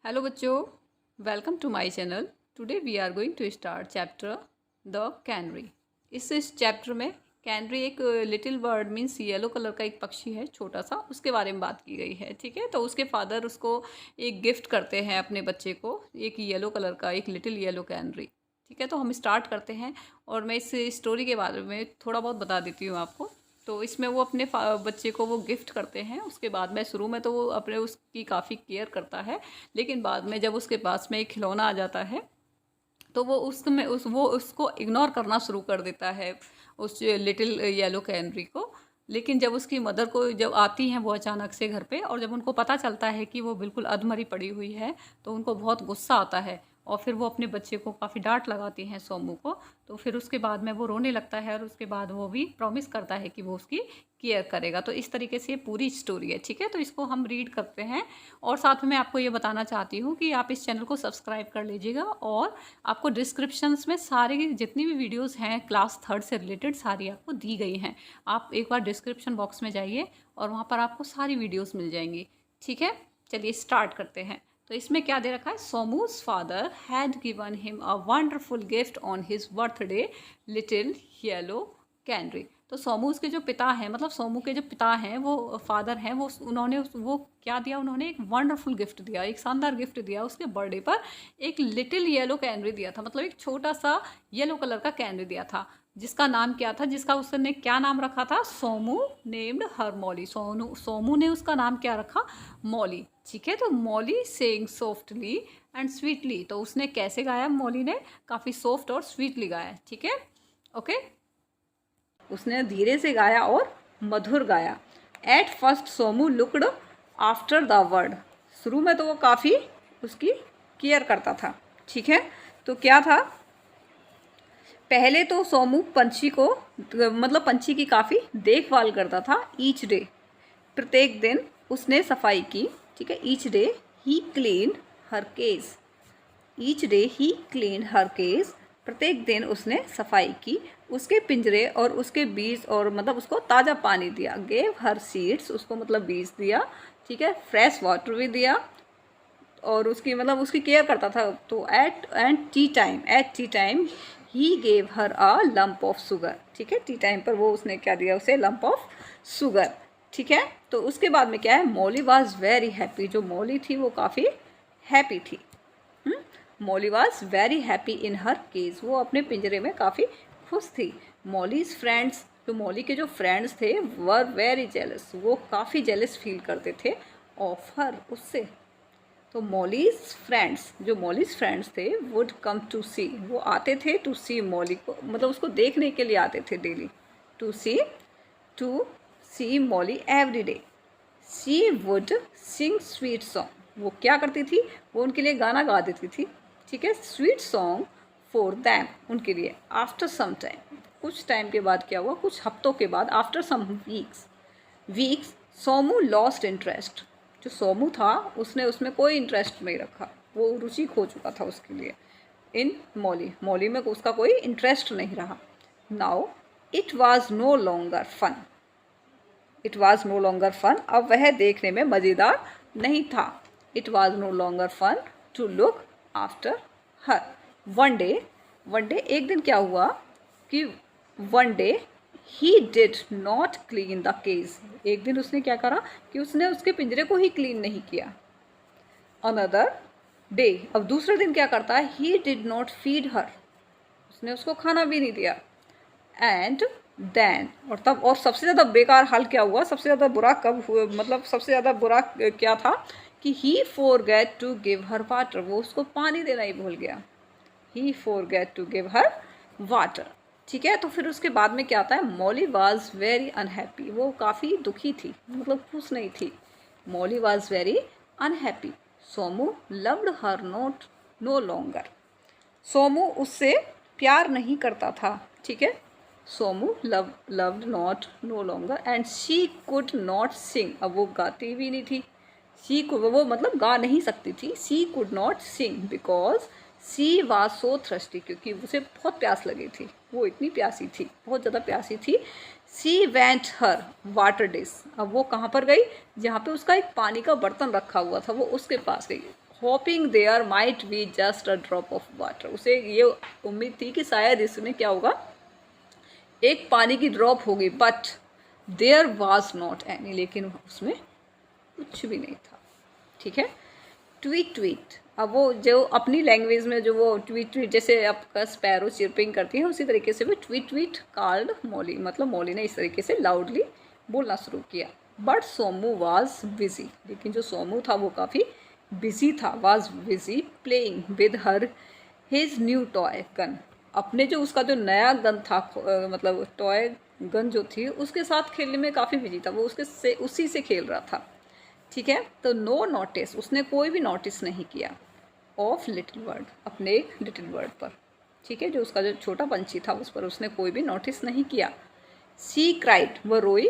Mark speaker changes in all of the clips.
Speaker 1: Hello बच्चों, welcome to my channel. Today we are going to start chapter the canary. इस chapter में canary एक little bird means yellow colour का एक पक्षी है, छोटा सा, उसके बारे में बात की गई है। ठीक है, तो उसके फादर उसको एक गिफ्ट करते हैं अपने बच्चे को, एक येलो कलर का एक लिटिल येलो कैनरी। ठीक है, तो हम स्टार्ट करते हैं और मैं इस स्टोरी के बारे में थोड़ा बहुत बता देती हूँ आपको। तो इसमें वो अपने बच्चे को वो गिफ्ट करते हैं। उसके बाद में शुरू में तो वो अपने उसकी काफ़ी केयर करता है, लेकिन बाद में जब उसके पास में एक खिलौना आ जाता है तो वो उसमें वो उसको इग्नोर करना शुरू कर देता है, उस लिटिल येलो कैनरी को। लेकिन जब उसकी मदर को जब आती हैं वो अचानक से घर पे, और जब उनको पता चलता है कि वो बिल्कुल अधमरी पड़ी हुई है, तो उनको बहुत गुस्सा आता है और फिर वो अपने बच्चे को काफ़ी डांट लगाती हैं, सोमू को। तो फिर उसके बाद में वो रोने लगता है और उसके बाद वो भी प्रॉमिस करता है कि वो उसकी केयर करेगा। तो इस तरीके से ये पूरी स्टोरी है। ठीक है, तो इसको हम रीड करते हैं। और साथ में मैं आपको ये बताना चाहती हूँ कि आप इस चैनल को सब्सक्राइब कर लीजिएगा, और आपको डिस्क्रिप्शंस में सारी जितनी भी वीडियोस हैं क्लास थर्ड से रिलेटेड सारी आपको दी गई हैं। आप एक बार डिस्क्रिप्शन बॉक्स में जाइए और वहाँ पर आपको सारी वीडियोस मिल जाएंगी। ठीक है, चलिए स्टार्ट करते हैं। तो इसमें क्या दे रखा है, Somu's father had given him a wonderful gift on his birthday, little yellow canary. तो सोमूज के जो पिता हैं, मतलब सोमू के जो पिता हैं, वो फादर हैं, वो क्या दिया, उन्होंने एक वंडरफुल गिफ्ट दिया, एक शानदार गिफ्ट दिया उसके बर्थडे पर। एक लिटिल येलो कैनरी दिया था, मतलब एक छोटा सा येलो कलर का कैनरी दिया था, जिसका नाम क्या था, जिसका उसने क्या नाम रखा था, सोमू नेम्ड हर मॉली। सोमू ने उसका नाम क्या रखा, मॉली। ठीक है, तो Molly saying softly and sweetly. तो उसने कैसे गाया, मॉली ने काफ़ी सॉफ्ट और स्वीटली गाया। ठीक है, ओके, उसने धीरे से गाया और मधुर गाया। At first Somu looked after the word. शुरू में तो वो काफ़ी उसकी केयर करता था। ठीक है, तो क्या था, पहले तो सोमू पंछी को, मतलब पंछी की काफ़ी देखभाल करता था। ईच डे, प्रत्येक दिन उसने सफाई की। ठीक है, ईच डे ही क्लीन हर केस। ईच डे ही क्लीन हर केस, प्रत्येक दिन उसने सफाई की, उसके पिंजरे और उसके बीज, और मतलब उसको ताज़ा पानी दिया। गेव हर सीड्स, उसको मतलब बीज दिया। ठीक है, फ्रेश वाटर भी दिया, और उसकी मतलब उसकी केयर करता था। तो at T time he gave her a lump of sugar. ठीक है, टी टाइम पर वो उसने क्या दिया, उसे लंप ऑफ शुगर। ठीक है, तो उसके बाद में क्या है, मॉली वॉज वेरी हैप्पी। जो मॉली थी वो काफ़ी हैप्पी थी। Molly was very happy in her cage, वो अपने पिंजरे में काफ़ी खुश थी। मॉलीज फ्रेंड्स, जो मॉली के जो फ्रेंड्स थे, वर वेरी जेलस, वो काफ़ी जेलस फील करते थे ऑफ हर, उससे। तो मॉलीज फ्रेंड्स, जो मॉलीज फ्रेंड्स थे, वुड कम टू सी, वो आते थे टू सी मॉली को, मतलब उसको देखने के लिए आते थे daily. To see Molly every day. She would sing sweet song, वो क्या करती थी, वो उनके लिए गाना गा देती थी। ठीक है, स्वीट सॉन्ग फॉर दैम, उनके लिए। आफ्टर सम टाइम, कुछ टाइम के बाद क्या हुआ, कुछ हफ्तों के बाद, after some weeks Somu lost interest. जो सोमू था उसने उसमें कोई इंटरेस्ट नहीं रखा, वो रुचि खो चुका था उसके लिए इन मॉली में उसका कोई इंटरेस्ट नहीं रहा। Now it was no longer fun, it was no longer fun, अब वह देखने में मज़ेदार नहीं था। It was no longer fun to look after her. One day एक दिन क्या हुआ कि one day he did not clean the cage, एक दिन उसने क्या करा कि उसने उसके पिंजरे को ही क्लीन नहीं किया। अनदर डे, अब दूसरे दिन क्या करता है, ही डिड नॉट फीड हर, उसने उसको खाना भी नहीं दिया। एंड देन, और तब, और सबसे ज़्यादा बेकार हाल क्या हुआ, सबसे ज़्यादा बुरा कब हुआ, मतलब सबसे ज़्यादा बुरा क्या था कि he forget to give her water, वो उसको पानी देना ही भूल गया। He forget to give her water. ठीक है, तो फिर उसके बाद में क्या आता है, मॉली वॉज वेरी अनहैप्पी, वो काफ़ी दुखी थी, मतलब खुश नहीं थी। Molly was very unhappy. Somu loved her not no longer, Somu उससे प्यार नहीं करता था। ठीक है, Somu loved not no longer and she could not sing, अब वो गाती भी नहीं थी। वो मतलब गा नहीं सकती थी। She could not Singh because she was so thirsty, क्योंकि उसे बहुत प्यास लगी थी, वो इतनी प्यासी थी, बहुत ज़्यादा प्यासी थी। She went her water dish, अब वो कहाँ पर गई, जहाँ पे उसका एक पानी का बर्तन रखा हुआ था, वो उसके पास गई। Hoping there might be just a drop of water. उसे ये उम्मीद थी कि शायद इसमें क्या होगा, एक पानी की ड्रॉप होगी, but there was not any, लेकिन उसमें कुछ भी नहीं था। ठीक है। ट्वीट ट्वीट, अब वो जो अपनी लैंग्वेज में जो वो ट्वीट ट्वीट जैसे आपका स्पैरो चिरपिंग करती है, उसी तरीके से भी ट्वीट ट्वीट कॉल्ड मॉली, मतलब मॉली ने इस तरीके से लाउडली बोलना शुरू किया। बट सोमू वाज बिजी, लेकिन जो सोमू था वो काफ़ी बिजी था। Was busy playing with her his new toy gun, अपने जो उसका जो नया गन था, मतलब टॉय गन जो थी उसके साथ खेलने में काफ़ी बिजी था वो, उसी से खेल रहा था। ठीक है। तो नो नोटिस, उसने कोई भी नोटिस नहीं किया ऑफ लिटिल बर्ड, अपने एक लिटिल बर्ड पर। ठीक है। जो उसका जो छोटा पंछी था उस पर उसने कोई भी नोटिस नहीं किया। सी क्राइड, वो रोई,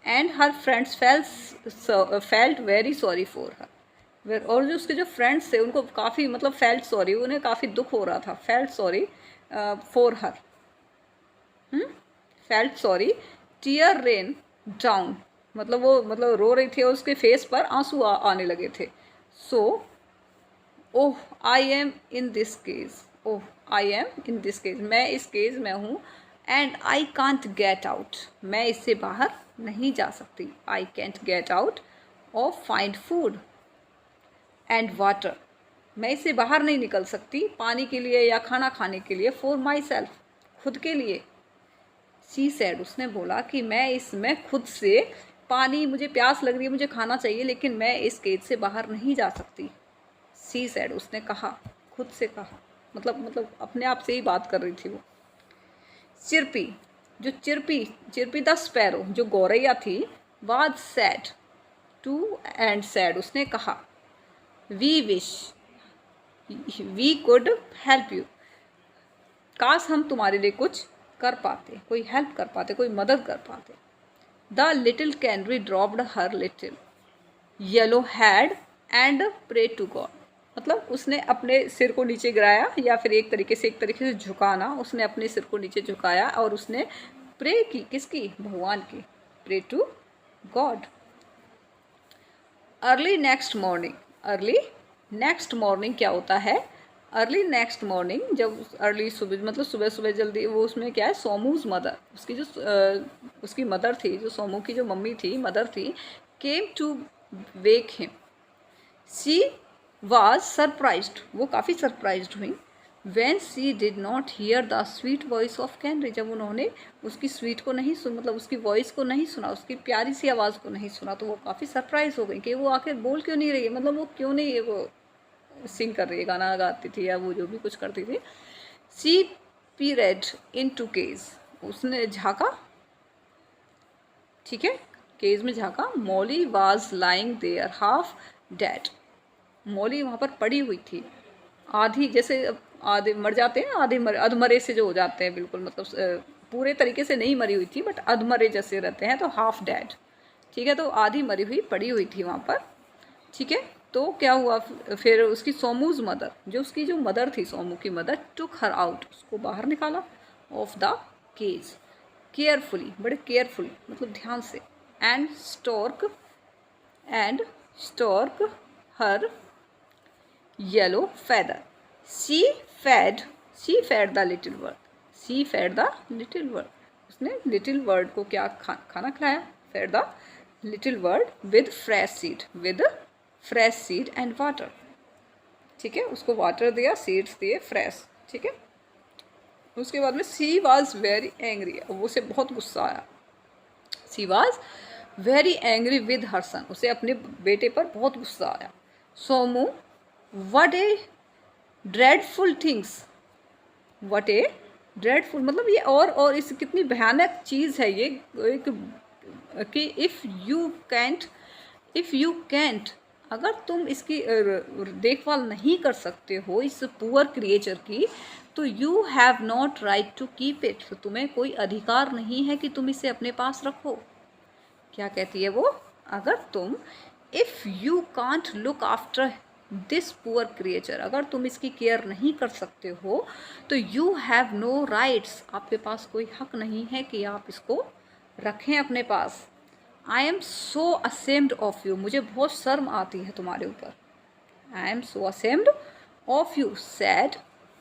Speaker 1: and her friends felt very sorry for हर, और जो उसके जो फ्रेंड्स थे उनको काफ़ी मतलब फेल्ट सॉरी, उन्हें काफ़ी दुख हो रहा था। Felt sorry for her, felt sorry, tear rain down, मतलब वो मतलब रो रही थी और उसके फेस पर आंसू आने लगे थे। So oh I am in this case, oh I am in this case, मैं इस केस में हूँ। And I can't get out, मैं इससे बाहर नहीं जा सकती। I can't get out of find food and water, मैं इससे बाहर नहीं निकल सकती पानी के लिए या खाना खाने के लिए। फॉर माई सेल्फ, खुद के लिए। शी सैड, उसने बोला कि मैं खुद से, पानी, मुझे प्यास लग रही है, मुझे खाना चाहिए, लेकिन मैं इस केज से बाहर नहीं जा सकती। शी सैड, उसने कहा, खुद से कहा, मतलब अपने आप से ही बात कर रही थी वो। चिरपी, जो चिरपी द स्पैरो, जो गौरैया थी, was sad to and sad, उसने कहा, we wish we could help you, काश हम तुम्हारे लिए कुछ कर पाते, कोई हेल्प कर पाते, कोई मदद कर पाते। The little canary dropped her little yellow head and pray to God, मतलब उसने अपने सिर को नीचे गिराया, या फिर एक तरीके से झुकाना, उसने अपने सिर को नीचे झुकाया और उसने प्रे की, किसकी, भगवान की, pray to God. Early next morning, early next morning क्या होता है, अर्ली नेक्स्ट मॉर्निंग, जब अर्ली सुबह मतलब सुबह सुबह जल्दी, वो उसमें क्या है, सोमूज मदर, उसकी जो उसकी मदर थी, जो सोमू की जो मम्मी थी, मदर थी, came to wake him. She was surprised, वो काफ़ी सरप्राइज्ड हुई। When she did not hear the sweet voice of canary, जब उन्होंने उसकी स्वीट को नहीं सुन, मतलब उसकी वॉइस को नहीं सुना, उसकी प्यारी सी आवाज़ को नहीं सुना, तो वो काफ़ी सरप्राइज हो गई कि वो आखिर बोल क्यों नहीं रही है, मतलब वो क्यों नहीं वो सिंग कर रही है, गाना गाती थी या वो जो भी कुछ करती थी। She peered into cage, उसने झाँका, ठीक है, केज में झाँका। Molly was lying there half dead, मॉली वहाँ पर पड़ी हुई थी, आधी, जैसे आधे मर जाते हैं, अधमरे से जो हो जाते हैं, बिल्कुल मतलब पूरे तरीके से नहीं मरी हुई थी, बट अधमरे जैसे रहते हैं, तो हाफ डेड। ठीक है। तो आधी मरी हुई पड़ी हुई थी वहाँ पर। ठीक है। तो क्या हुआ फिर, उसकी सोमूज मदर, जो उसकी जो मदर थी, सोमू की मदर, टुक हर आउट, उसको बाहर निकाला, ऑफ द केज, केयरफुली, बड़े केयरफुली, मतलब ध्यान से, and stork her yellow feather, she fed the little bird, she fed the little bird, उसने लिटिल बर्ड को क्या खाना खिलाया, fed the little bird with fresh seed and water. ठीक है। उसको वाटर दिया, सीड्स दिए फ्रेश। ठीक है। उसके बाद में सी वॉज वेरी एंग्री, वो उसे बहुत गुस्सा आया। She was very angry with her son, उसे अपने बेटे पर बहुत गुस्सा आया। Somu, what a dreadful things, what a dreadful, मतलब ये और इस कितनी भयानक चीज़ है ये, एक कि इफ़ यू कैंट, अगर तुम इसकी देखभाल नहीं कर सकते हो, इस पुअर क्रिएचर की, तो you have not right to keep it, तो तुम्हें कोई अधिकार नहीं है कि तुम इसे अपने पास रखो। क्या कहती है वो, अगर तुम, if you can't look after this poor creature, अगर तुम इसकी केयर नहीं कर सकते हो, तो यू हैव नो राइट्स, आपके पास कोई हक नहीं है कि आप इसको रखें अपने पास। I am so ashamed of you, मुझे बहुत शर्म आती है तुम्हारे ऊपर। I am so ashamed of you said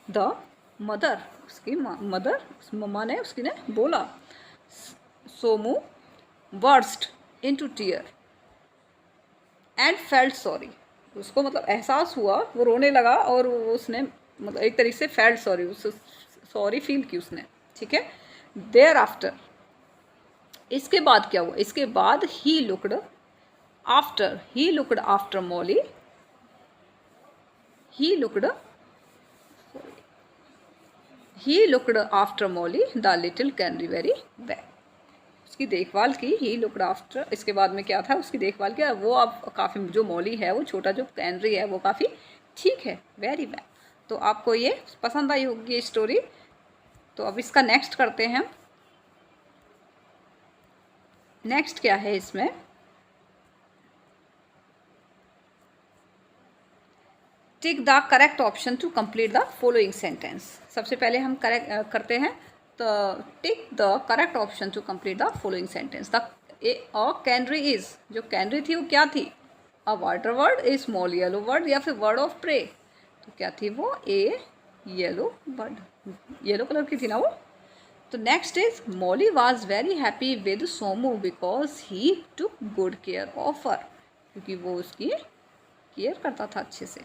Speaker 1: the mother, उसकी मदर, मम्मा ने, उसकी ने बोला। Somu burst into tear and felt sorry, उसको मतलब एहसास हुआ, वो रोने लगा और उसने मतलब एक तरीके से फेल्ट सॉरी, उस सॉरी फील की उसने, ठीक है। देयर आफ्टर, इसके बाद क्या हुआ, इसके बाद he looked after Molly, he looked after Molly the little canary very well, उसकी देखभाल की। ही लुक्ड आफ्टर, इसके बाद में क्या था, उसकी देखभाल किया। वो अब काफ़ी, जो मॉली है, वो छोटा जो कैनरी है, वो काफ़ी ठीक है, वेरी वेल। तो आपको ये पसंद आई होगी ये स्टोरी। तो अब इसका नेक्स्ट करते हैं। नेक्स्ट क्या है इसमें, tick the correct option to complete the following sentence. सबसे पहले हम करेक्ट करते हैं, तो tick the correct option to complete the following sentence. The canary is, जो कैनरी थी वो क्या थी, a water bird, a small yellow bird, या फिर वर्ड ऑफ प्रे। तो क्या थी वो, a yellow bird, yellow colour की थी ना वो। तो next is Molly was very happy with Somu because he took good care of her, क्योंकि वो उसकी केयर करता था अच्छे से,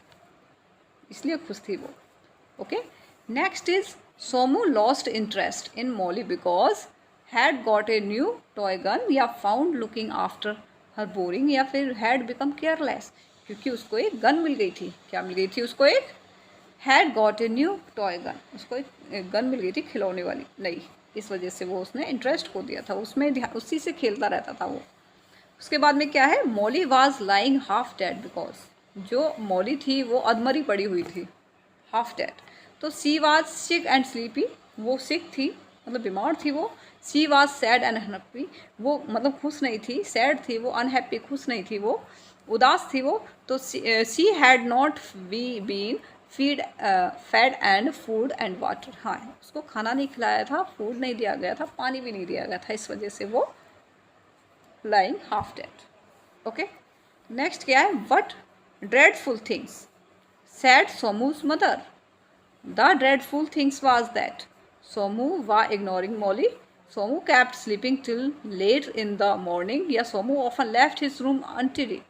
Speaker 1: इसलिए खुश थी वो। Okay, next is Somu lost interest in Molly because had got a new toy gun, या found looking after her boring, या फिर हैड बिकम केयरलेस, क्योंकि उसको एक गन मिल गई थी। क्या मिल गई थी उसको, एक had got a new toy gun, उसको एक गन मिल गई थी खिलौने वाली नई, इस वजह से वो उसने इंटरेस्ट खो दिया था उसमें, उसी से खेलता रहता था वो। उसके बाद में क्या है, Molly was lying half dead because, जो मॉली थी वो अधमरी पड़ी हुई थी, हाफ डेड। तो she was sick and sleepy, वो सिक थी मतलब बीमार थी वो। She was sad and unhappy, वो मतलब खुश नहीं थी, सैड थी वो, अनहैप्पी खुश नहीं थी वो, उदास थी वो। तो she had not been fed and food and water, हाँ उसको खाना नहीं खिलाया था, फूड नहीं दिया गया था, पानी भी नहीं दिया गया था, इस वजह से वो lying half dead. Okay, next क्या है, what dreadful things said Somu's mother. The dreadful things was that Somu was ignoring Molly. Somu kept sleeping till late in the morning, या Somu often left his room untidy.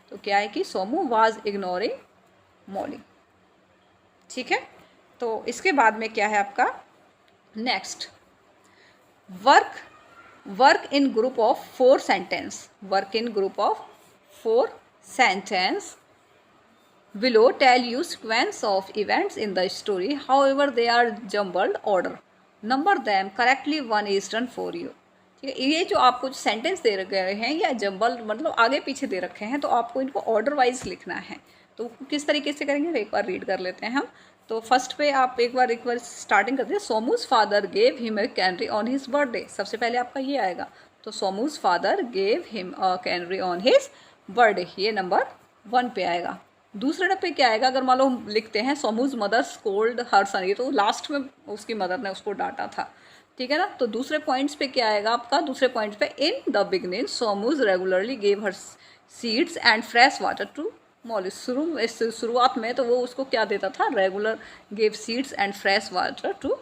Speaker 1: तो क्या है कि Somu was ignoring Molly, ठीक है। तो इसके बाद में क्या है आपका next, work in group of 4 sentence, work in group of 4 sentence below tell you sequence of events in the story, however they are jumbled order, number them correctly, one is done for you। ठीक है, ये जो आपको sentence दे गए हैं या jumble मतलब आगे पीछे दे रखे हैं, तो आपको इनको ऑर्डर वाइज लिखना है। तो किस तरीके से करेंगे, एक बार रीड कर लेते हैं हम। तो फर्स्ट पे आप एक बार स्टार्टिंग करते हैं, Somu's father gave him a canary on his birthday, सबसे पहले आपका ये आएगा। तो Somu's father gave him a canary on his birthday, ये नंबर 1 पे आएगा। दूसरे नंबर पे क्या आएगा, अगर मान लो हम लिखते हैं सोमूज मदर स्कोल्ड हर सन, ये तो लास्ट में उसकी मदर ने उसको डांटा था, ठीक है ना। तो दूसरे पॉइंट्स पे क्या आएगा आपका, दूसरे पॉइंट पे in the beginning Somu's regularly gave her seeds and fresh water to Molly, शुरुआत में तो वो उसको क्या देता था, regular gave seeds and fresh water to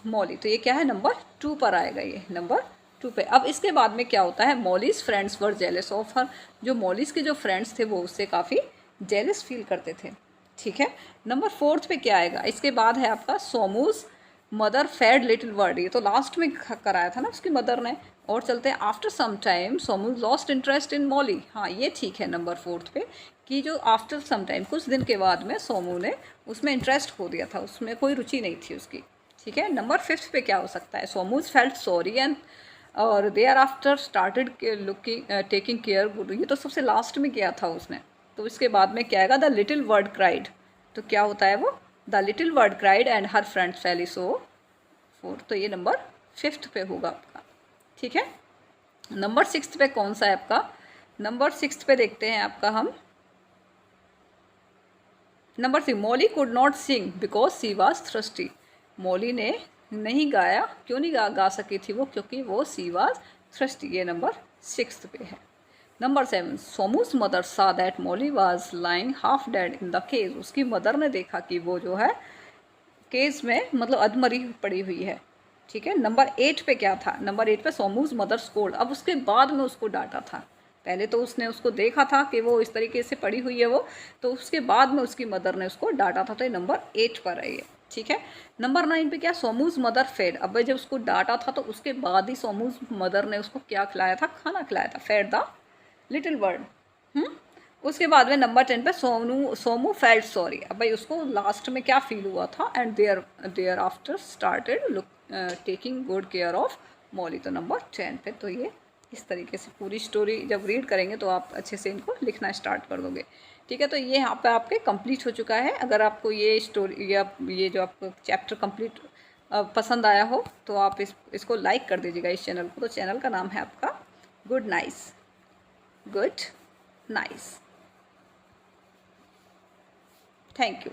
Speaker 1: Molly. तो ये क्या है, नंबर 2 पर आएगा, ये नंबर 2 पे। अब इसके बाद में क्या होता है, mollies friends were jealous of her, जो मॉलीज के जो फ्रेंड्स थे वो उससे काफ़ी जेलस फील करते थे, ठीक है। नंबर 4 पे क्या आएगा, इसके बाद है आपका सोमूज मदर फेड लिटिल वर्ड, ये तो लास्ट में कराया था ना उसकी मदर ने। और चलते हैं, after some time Somu's lost interest in Molly, हाँ ये ठीक है नंबर 4 पे, कि जो आफ्टर सम टाइम कुछ दिन के बाद में सोमू ने उसमें इंटरेस्ट खो दिया था, उसमें कोई रुचि नहीं थी उसकी, ठीक है। नंबर 5 पे क्या हो सकता है, सोमूज फेल्ट सॉरी एंड और there after started looking taking care good, ये तो सबसे लास्ट में किया था उसने। तो इसके बाद में क्या आएगा, द लिटिल वर्ड क्राइड, तो क्या होता है वो, the little word cried and her friends fell ill so 4, तो ये नंबर 5 पे होगा आपका, ठीक है। नंबर 6 पे कौन सा है आपका, नंबर 6 पे देखते हैं आपका हम, number 3, Molly could not Singh because C was thirsty, Molly ने नहीं गाया, क्यों नहीं गा सकी थी वो, क्योंकि वो सी वाज थ्रस्टी, ये नंबर 6 पे है। Number 7, Somu's mother saw that Molly was lying half dead in the cage. उसकी मदर ने देखा कि वो जो है केस में मतलब अधमरी पड़ी हुई है। ठीक है। नंबर 8 पे क्या था? नंबर 8 पे सोमूज मदर स्कोल्ड। अब उसके बाद में उसको डांटा था। पहले तो उसने उसको देखा था कि वो इस तरीके से पड़ी हुई है वो, तो उसके बाद में उसकी मदर ने उसको डांटा था। तो ये नंबर 8 पर है ये। ठीक है। नंबर 9 पे क्या? सोमूज मदर फेड। अब जब उसको डांटा था तो उसके बाद ही सोमूज मदर ने उसको क्या खिलाया था? खाना खिलाया था। Fed the little bird. उसके बाद में नंबर 10 पे सोमू फेल्ट सॉरी। अब भाई उसको लास्ट में क्या फील हुआ था? And there after started look taking good care of Molly. तो नंबर 10 पे तो ये इस तरीके से पूरी स्टोरी जब रीड करेंगे तो आप अच्छे से इनको लिखना स्टार्ट कर दोगे। ठीक है। तो ये यहाँ पे आपके कंप्लीट हो चुका है। अगर आपको ये स्टोरी या ये जो आपको चैप्टर कंप्लीट पसंद आया हो तो आप इसको लाइक कर दीजिएगा इस चैनल को। तो चैनल का नाम है आपका good nice. Good nice. Thank you.